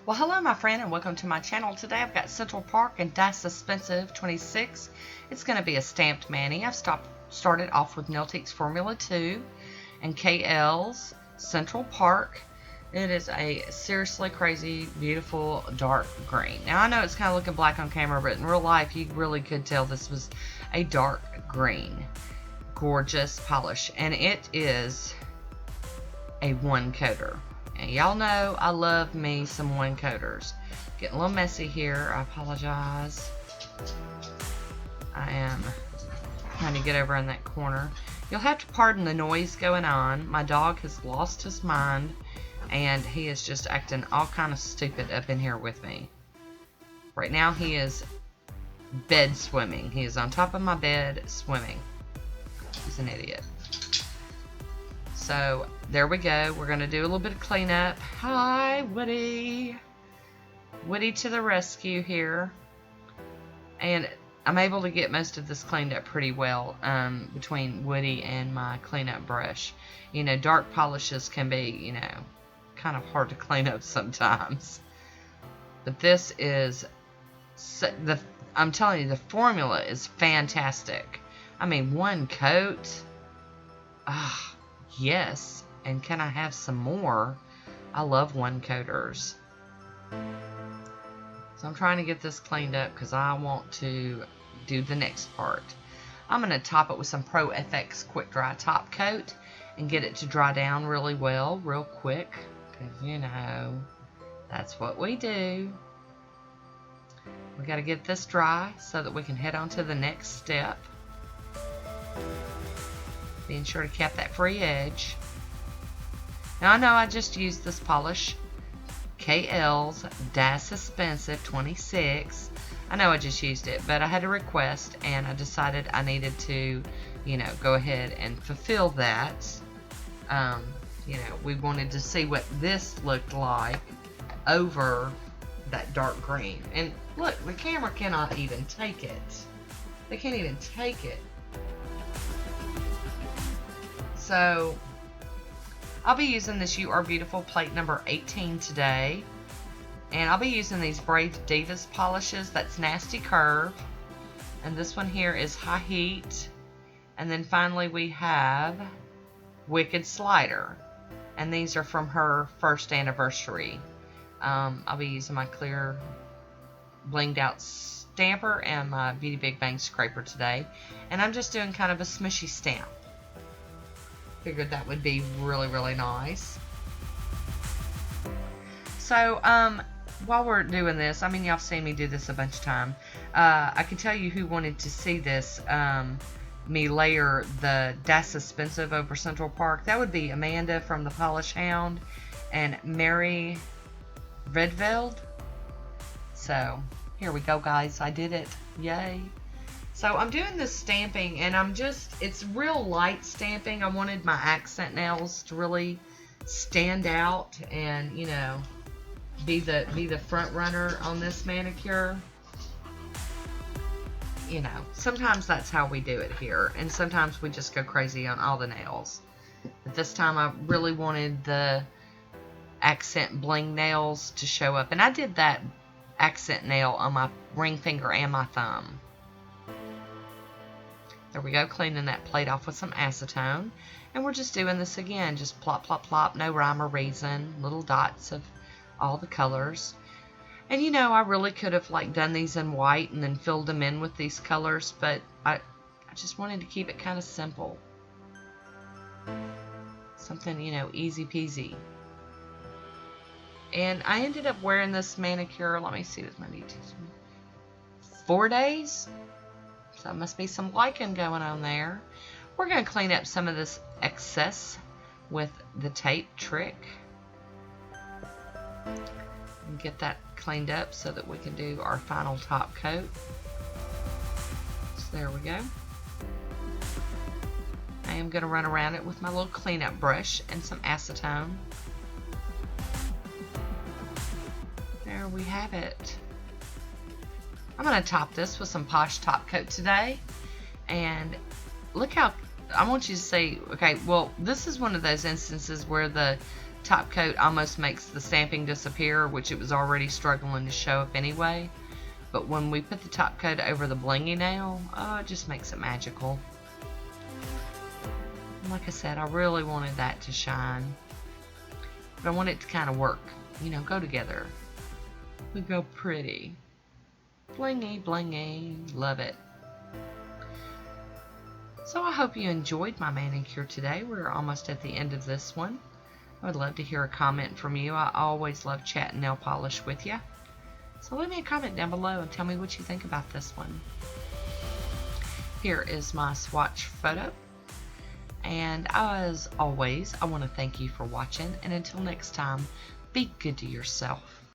Well, hello my friend, and welcome to my channel. Today I've got Central Park and Die Suspensive 26. It's going to be a stamped mani. I've started off with Nailtiques Formula 2 and KL's Central Park. It is a seriously crazy, beautiful dark green. Now I know it's kind of looking black on camera, but in real life you really could tell this was a dark green. Gorgeous polish, and it is a one coater. And y'all know I love me some one coaters. Getting a little messy here, I apologize. I am trying to get over in that corner. You'll have to pardon the noise going on. My dog has lost his mind and he is just acting all kind of stupid up in here with me. Right now he is bed swimming. He is on top of my bed swimming. He's an idiot. So there we go. We're going to do a little bit of cleanup. Hi, Woody. Woody to the rescue here. And I'm able to get most of this cleaned up pretty well between Woody and my cleanup brush. You know, dark polishes can be, you know, kind of hard to clean up sometimes. But this is, I'm telling you, the formula is fantastic. I mean, one coat. Yes, and can I have some more? I love one coaters. So I'm trying to get this cleaned up because I want to do the next part. I'm going to top it with some Pro FX Quick Dry Top Coat and get it to dry down really well, real quick. Because, you know, that's what we do. We got to get this dry so that we can head on to the next step. Being sure to cap that free edge. Now I know I just used this polish, KL's Die Suspensive 26. I know I just used it, but I had a request and I decided I needed to, you know, go ahead and fulfill that. You know, we wanted to see what this looked like over that dark green. And look, the camera cannot even take it. They can't even take it. So, I'll be using this You Are Beautiful plate number 18 today. And I'll be using these Brave Divas polishes. That's Nasty Curve. And this one here is High Heat. And then finally we have Wicked Slider. And these are from her first anniversary. I'll be using my clear blinged out stamper and my Beauty Big Bang scraper today. And I'm just doing kind of a smushy stamp. Figured that would be really, really nice. So, while we're doing this, I mean, y'all have seen me do this a bunch of times. I can tell you who wanted to see this, me layer the Die Suspensive over Central Park. That would be Amanda from the Polish Hound and Mary Redveld. So, here we go, guys. I did it. Yay. So I'm doing this stamping, and it's real light stamping. I wanted my accent nails to really stand out and, you know, be the front runner on this manicure. You know, sometimes that's how we do it here, and sometimes we just go crazy on all the nails. But this time I really wanted the accent bling nails to show up, and I did that accent nail on my ring finger and my thumb. There we go, cleaning that plate off with some acetone. And we're just doing this again, just plop, plop, plop, no rhyme or reason, little dots of all the colors. And you know, I really could have like done these in white and then filled them in with these colors, but I just wanted to keep it kind of simple. Something, you know, easy peasy. And I ended up wearing this manicure, let me see what my details are, 4 days? So there must be some lichen going on there. We're going to clean up some of this excess with the tape trick. And get that cleaned up so that we can do our final top coat. So there we go. I am going to run around it with my little cleanup brush and some acetone. There we have it. I'm going to top this with some Poshe top coat today. And look how, I want you to see, okay, well, this is one of those instances where the top coat almost makes the stamping disappear, which it was already struggling to show up anyway. But when we put the top coat over the blingy nail, oh, it just makes it magical. And like I said, I really wanted that to shine. But I want it to kind of work, you know, go together. We go pretty. Blingy, blingy. Love it. So I hope you enjoyed my manicure today. We're almost at the end of this one. I would love to hear a comment from you. I always love chatting nail polish with you. So leave me a comment down below and tell me what you think about this one. Here is my swatch photo. And as always, I want to thank you for watching. And until next time, be good to yourself.